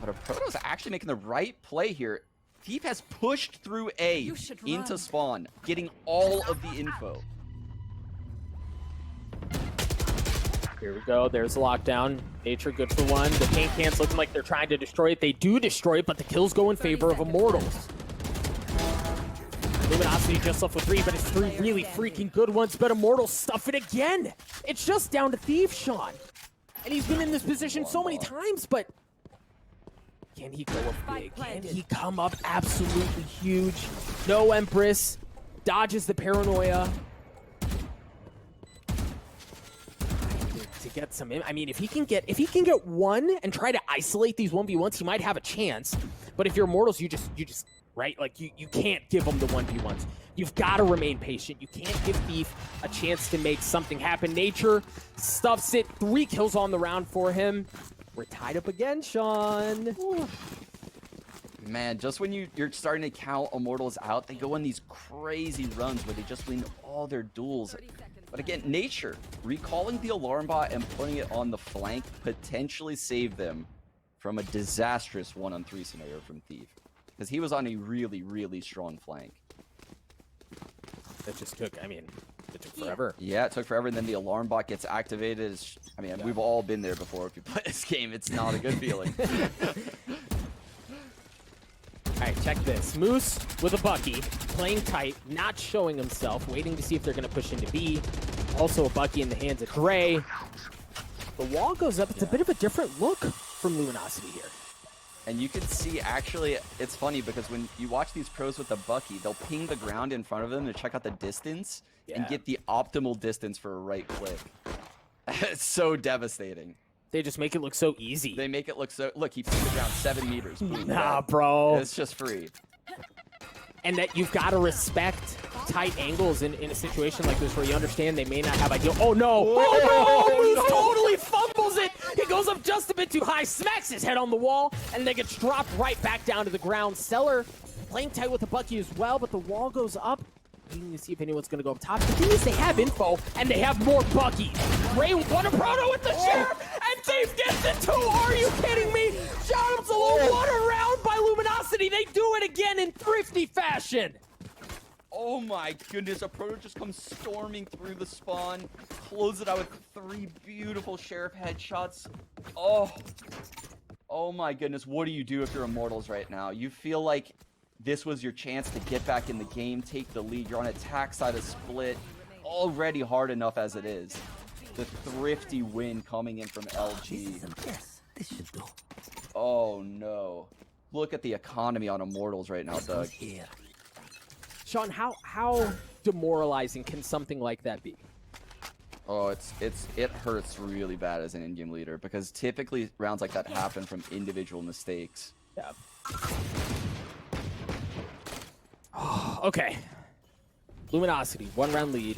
But a Proto's actually making the right play here. Thief has pushed through A into spawn, getting all of the info. Here we go. There's a lockdown. Nature good for one. The paint cans looking like they're trying to destroy it. They do destroy it, but the kills go in favor of Immortals. Luminosity just left with 3, but it's 3 really freaking good ones. But Immortals stuff it again. It's just down to Thief, Sean. And he's been in this position so many times, but can he go up big? Can he come up absolutely huge? No Empress. Dodges the paranoia. To get some, I mean, if he can get one and try to isolate these 1v1s, he might have a chance. But if you're Immortals, you just right? Like, you can't give them the 1v1s. You've got to remain patient. You can't give Thief a chance to make something happen. Nature stuffs it. 3 kills on the round for him. We're tied up again, Sean. Ooh. Man, just when you're starting to count Immortals out, they go on these crazy runs where they just win all their duels. But again, Nature, recalling the alarm bot and putting it on the flank potentially saved them from a disastrous 1-on-3 scenario from Thief. Because he was on a really, really strong flank. It just took, I mean, it took forever. Yeah, it took forever, and then the alarm bot gets activated. I mean, we've all been there before. If you play this game, it's not a good feeling. All right, check this. Moose with a Bucky, playing tight, not showing himself, waiting to see if they're going to push into B. Also a Bucky in the hands of Gray. The wall goes up. It's a bit of a different look from Luminosity here. And you can see, actually, it's funny because when you watch these pros with the Bucky, they'll ping the ground in front of them to check out the distance and get the optimal distance for a right click. It's so devastating. They just make it look so easy. They make it look so... Look, he pinged the ground 7 meters. Boom, nah, bro. It's just free. And that you've got to respect tight angles in a situation like this where you understand they may not have ideal... Oh, no! Oh, no! Moose totally fumbles it! He goes up just a bit too high, smacks his head on the wall, and then gets dropped right back down to the ground. Stellar playing tight with the Bucky as well, but the wall goes up. Waiting to see if anyone's going to go up top. The thing is, they have info, and they have more Bucky. Ray with one Proto with the Sheriff, and Thief gets it too. Are you kidding me? Shoutouts alone, one around by Luminosity. They do it again in thrifty fashion. Oh my goodness, a Proto just comes storming through the spawn, close it out with 3 beautiful Sheriff headshots. Oh my goodness, what do you do if you're Immortals right now? You feel like this was your chance to get back in the game, take the lead. You're on attack side of split, already hard enough as it is. The thrifty win coming in from LG. Yes, this should do. Oh no. Look at the economy on Immortals right now, Doug. Here. Sean, how demoralizing can something like that be? Oh, it hurts really bad as an in-game leader because typically rounds like that happen from individual mistakes. Yeah. Okay. Luminosity, 1-round lead.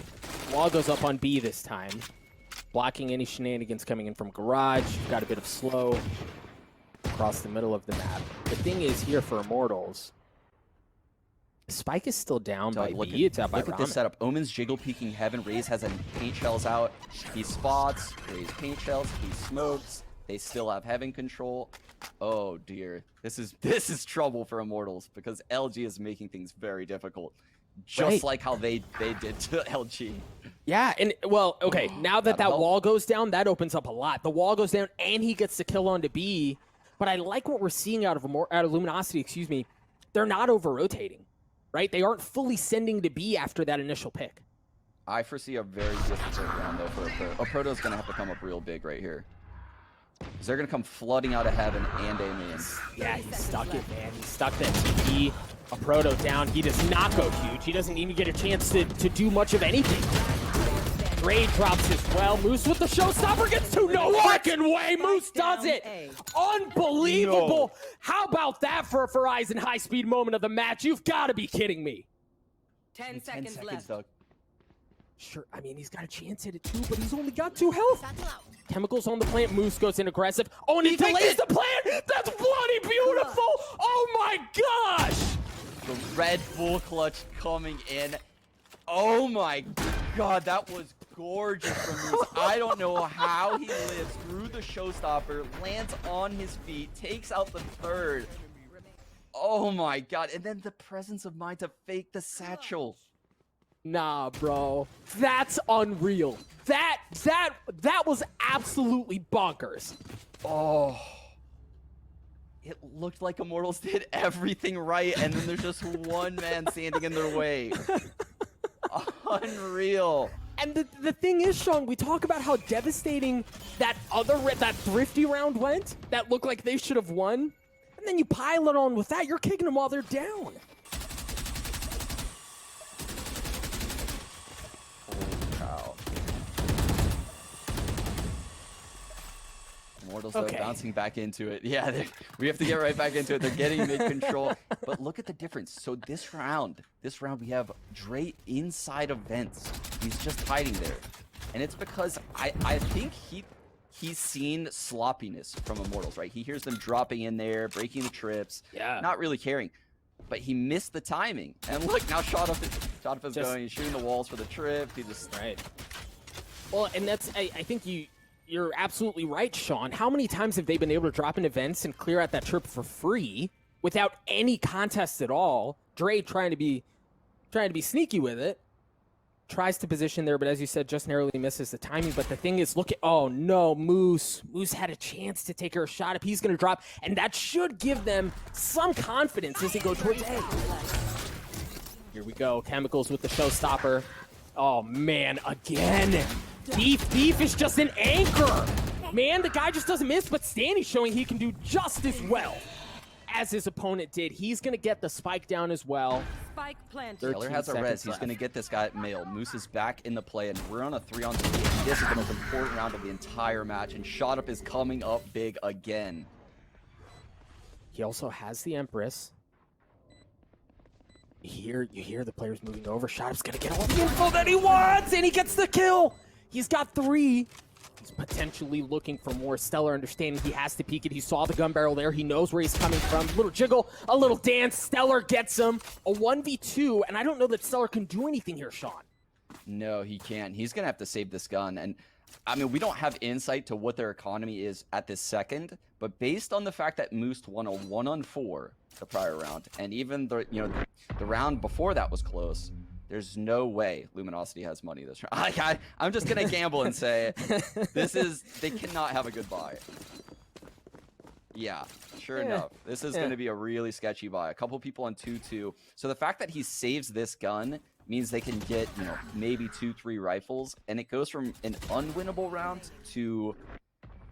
Wall goes up on B this time, blocking any shenanigans coming in from Garage. Got a bit of slow across the middle of the map. The thing is here for Immortals, Spike is still down by B. It's out by Look at this setup. Omen's jiggle peeking heaven. Raze has a paint shells out. He spots. Raze paint shells. He smokes. They still have heaven control. Oh dear. This is trouble for Immortals because LG is making things very difficult. Just like how they did to LG. Yeah, and well, okay, now that wall goes down, that opens up a lot. The wall goes down and he gets the kill onto B. But I like what we're seeing out of Luminosity, excuse me. They're not over-rotating. Right? They aren't fully sending to B after that initial pick. I foresee a very difficult round, though, for a Proto. A Proto's going to have to come up real big right here. Because they're going to come flooding out of heaven and A main. Yeah, he stuck it, man. He stuck that TP. A Proto down. He does not go huge. He doesn't even get a chance to do much of anything. Ray drops as well. Moose with the showstopper gets to no freaking way. Moose does it. Unbelievable. No. How about that for a Verizon high-speed moment of the match? You've got to be kidding me. 10 seconds left. Doug. Sure, I mean, he's got a chance at it too, but he's only got 2 health. Chemicals on the plant. Moose goes in aggressive. Oh, and he delays the plant. That's bloody beautiful. Oh, my gosh. The Red Bull clutch coming in. Oh, my God. That was gorgeous from Moose. I don't know how he lives through the showstopper, lands on his feet, takes out the third. Oh my god, and then the presence of mind to fake the satchel. Nah, bro. That's unreal. That was absolutely bonkers. Oh. It looked like Immortals did everything right, and then there's just one man standing in their way. Unreal. And the thing is, Sean, we talk about how devastating that thrifty round went. That looked like they should have won. And then you pile it on with that. You're kicking them while they're down. Holy cow. Immortals, though, bouncing back into it. Yeah, we have to get right back into it. They're getting mid-control. But look at the difference. So this round we have Dre inside of vents. He's just hiding there. And it's because I think he's seen sloppiness from Immortals, right? He hears them dropping in there, breaking the trips, not really caring. But he missed the timing. And look, now Shot Up is going. He's shooting the walls for the trip. He just... Right. Well, and that's, I think you're absolutely right, Sean. How many times have they been able to drop in events and clear out that trip for free without any contest at all? Dre trying to be sneaky with it. Tries to position there, but as you said, just narrowly misses the timing. But the thing is, look at, oh no, Moose had a chance to take her a shot if he's going to drop, and that should give them some confidence as they go towards A. Here we go, Chemicals with the showstopper. Oh man, again. Thief is just an anchor. Man, the guy just doesn't miss, but Stanny's showing he can do just as well as his opponent did. He's going to get the spike down as well. Spike planted. Taylor has a res. He's going to get this guy at male. Moose is back in the play, and we're on a 3-on-3. This is the most important round of the entire match, and Shot Up is coming up big again. He also has the Empress. You hear the players moving over. Shot Up's going to get all the info that he wants, and he gets the kill. He's got 3. He's potentially looking for more. Stellar understanding he has to peek it. He saw the gun barrel there. He knows where he's coming from. Little jiggle, a little dance. Stellar gets him. A 1v2, and I don't know that Stellar can do anything here, Sean. No, he can't. He's going to have to save this gun. And I mean, we don't have insight to what their economy is at this second, but based on the fact that Moose won a 1-on-4 the prior round, and even the round before that was close, there's no way Luminosity has money this round. I'm just going to gamble and say they cannot have a good buy. Yeah, sure enough. This is going to be a really sketchy buy. A couple people on 2-2. So the fact that he saves this gun means they can get, maybe 2-3 rifles, and it goes from an unwinnable round to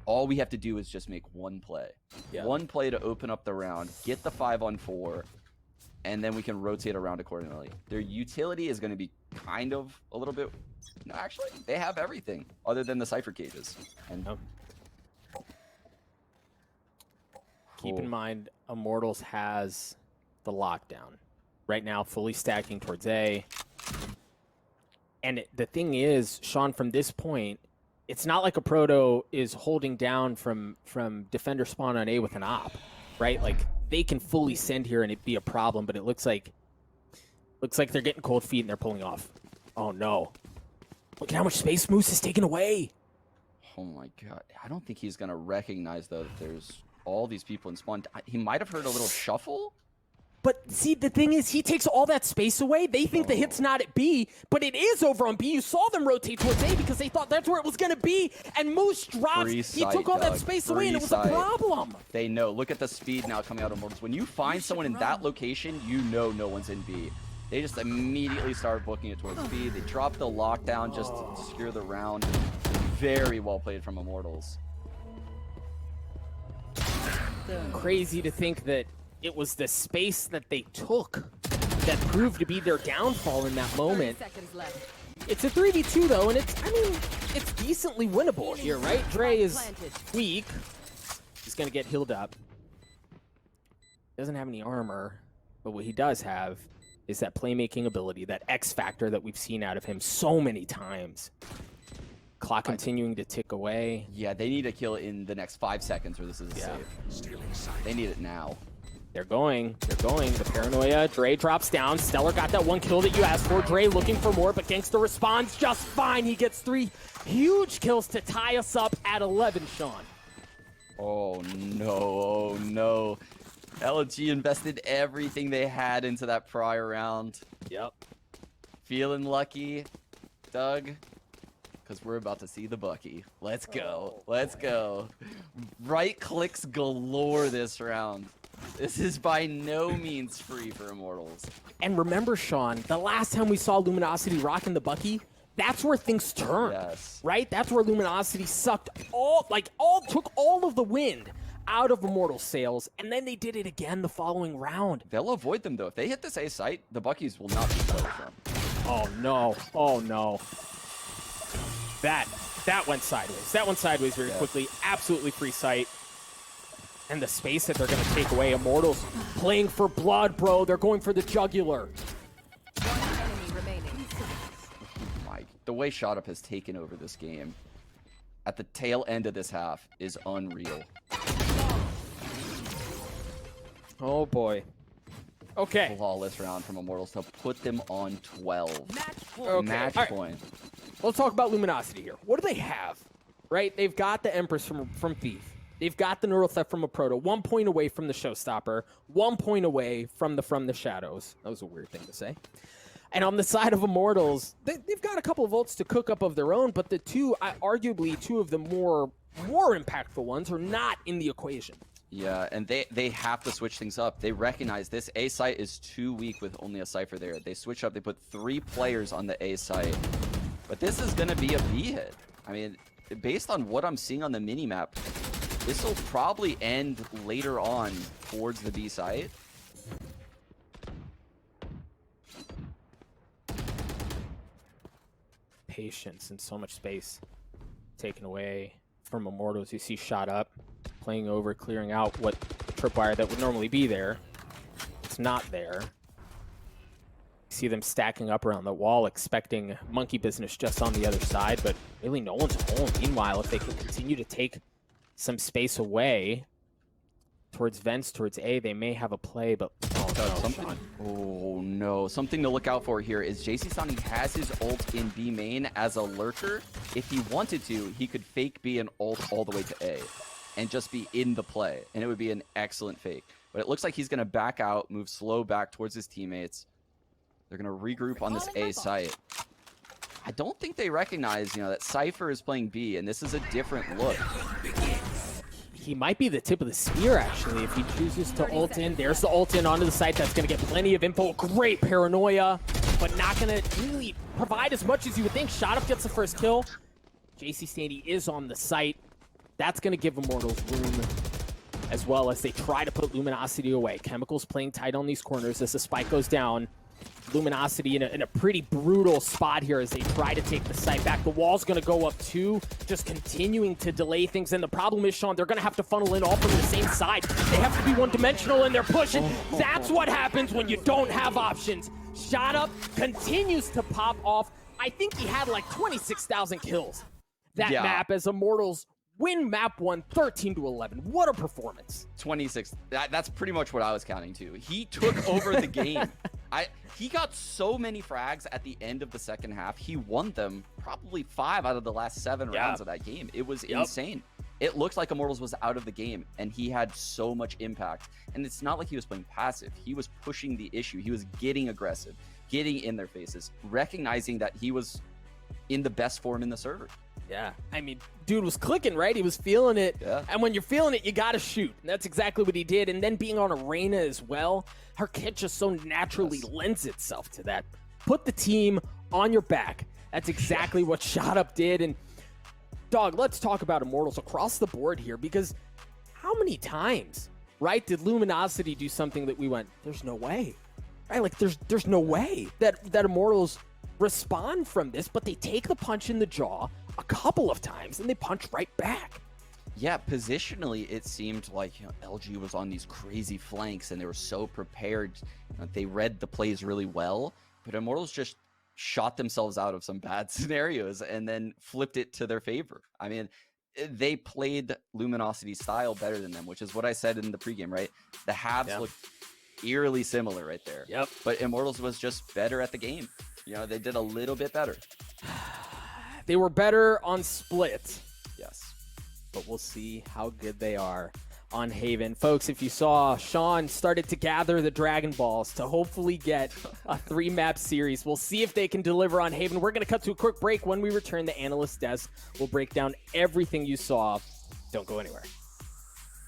all we have to do is just make one play. Yeah. One play to open up the round, get the 5-on-4, and then we can rotate around accordingly. Their utility is going to be kind of a little bit... No, actually, they have everything other than the Cypher cages. And keep in mind, Immortals has the lockdown. Right now, fully stacking towards A. And the thing is, Sean, from this point, it's not like a Proto is holding down from defender spawn on A with an op, right? Like, they can fully send here and it be a problem, but it looks like they're getting cold feet and they're pulling off. Oh, no. Look at how much space Moose is taken away. Oh, my God. I don't think he's going to recognize, though, that there's all these people in spawn. He might have heard a little shuffle. But see, the thing is, he takes all that space away. They think the hit's not at B, but it is over on B. You saw them rotate towards A because they thought that's where it was going to be. And Moose drops. He took all that space away, and it was a problem. They know. Look at the speed now coming out of Immortals. When you find someone in that location, you know no one's in B. They just immediately start booking it towards B. They drop the lockdown just to secure the round. Very well played from Immortals. Crazy to think that it was the space that they took that proved to be their downfall in that moment. It's a 3v2 though, and it's decently winnable here, right? Dre is weak. He's gonna get healed up. Doesn't have any armor, but what he does have is that playmaking ability, that X factor that we've seen out of him so many times. Clock continuing to tick away. Yeah, they need a kill in the next 5 seconds or this is a save. They need it now. They're going. The paranoia. Dre drops down. Stellar got that one kill that you asked for. Dre looking for more, but Gangster responds just fine. He gets 3 huge kills to tie us up at 11, Sean. Oh, no. Oh, no. LG invested everything they had into that prior round. Yep. Feeling lucky, Doug? Because we're about to see the Bucky. Let's go. Let's go. Right clicks galore this round. This is by no means free for Immortals. And remember, Sean, the last time we saw Luminosity rocking the Bucky, that's where things turned. Yes. Right? That's where Luminosity sucked took all of the wind out of Immortals' sails, and then they did it again the following round. They'll avoid them, though. If they hit this A site, the Buckies will not be close from. Oh, no. Oh, no. That went sideways. That went sideways very quickly. Absolutely free sight. And the space that they're going to take away. Immortals playing for blood, bro. They're going for the jugular. Mike, the way Shot Up has taken over this game at the tail end of this half is unreal. Oh, boy. Okay. Flawless round from Immortals to put them on 12. Match point. Let's talk about Luminosity here. What do they have? Right? They've got the Empress from Thief. They've got the Neural Theft from a Proto. 1 point away from the Showstopper. 1 point away from the Shadows. That was a weird thing to say. And on the side of Immortals, they've got a couple of ults to cook up of their own, but the arguably two of the more impactful ones are not in the equation. Yeah, and they have to switch things up. They recognize this A site is too weak with only a Cypher there. They switch up. They put 3 players on the A site. But this is going to be a B hit. I mean, based on what I'm seeing on the minimap, this will probably end later on towards the B site. Patience and so much space taken away from Immortals. You see Shot Up playing over, clearing out what tripwire that would normally be there. It's not there. see them stacking up around the wall, expecting monkey business just on the other side, but really no one's home. Meanwhile, if they can continue to take some space away towards vents, towards A, they may have a play, but Oh no, something to look out for here is JC Sonny has his ult in B main as a lurker. If he wanted to, he could fake B and ult all the way to A and just be in the play, and it would be an excellent fake. But it looks like he's going to back out, move slow back towards his teammates. They're going to regroup on this A site. I don't think they recognize, that Cypher is playing B, and this is a different look. He might be the tip of the spear, actually, if he chooses to ult in. There's the ult in onto the site. That's going to get plenty of info. Great paranoia, but not going to really provide as much as you would think. Shot Up gets the first kill. JC Standy is on the site. That's going to give Immortals room, as well as they try to put Luminosity away. Chemicals playing tight on these corners as the spike goes down. Luminosity in a pretty brutal spot here as they try to take the site back. The wall's going to go up too, just continuing to delay things. And the problem is, Sean, they're going to have to funnel in all from the same side. They have to be one-dimensional and they're pushing. That's what happens when you don't have options. Shot Up continues to pop off. I think he had like 26,000 kills that map as Immortals win map 1, 13-11. What a performance. 26. That's pretty much what I was counting to. He took over the game. He got so many frags at the end of the second half. He won them probably 5 out of the last 7 rounds of that game. It was insane. It looked like Immortals was out of the game, and he had so much impact. And it's not like he was playing passive. He was pushing the issue. He was getting aggressive, getting in their faces, recognizing that he was in the best form in the server. Yeah, I mean, dude was clicking, right? He was feeling it. Yeah. And when you're feeling it, you got to shoot. And that's exactly what he did. And then being on Arena as well, her kit just so naturally lends itself to that. Put the team on your back. That's exactly what Shot Up did. And, dog, let's talk about Immortals across the board here, because how many times, right, did Luminosity do something that we went, there's no way, right? Like, there's no way that Immortals respond from this, but they take the punch in the jaw a couple of times and they punch right back. Yeah, positionally, it seemed like LG was on these crazy flanks and they were so prepared. They read the plays really well, but Immortals just shot themselves out of some bad scenarios and then flipped it to their favor. I mean, they played Luminosity style better than them, which is what I said in the pregame, right? The halves looked eerily similar right there. Yep. But Immortals was just better at the game. They did a little bit better. They were better on split. Yes. But we'll see how good they are on Haven. Folks, if you saw, Sean started to gather the Dragon Balls to hopefully get a 3-map series. We'll see if they can deliver on Haven. We're going to cut to a quick break. When we return, the analyst desk will break down everything you saw. Don't go anywhere.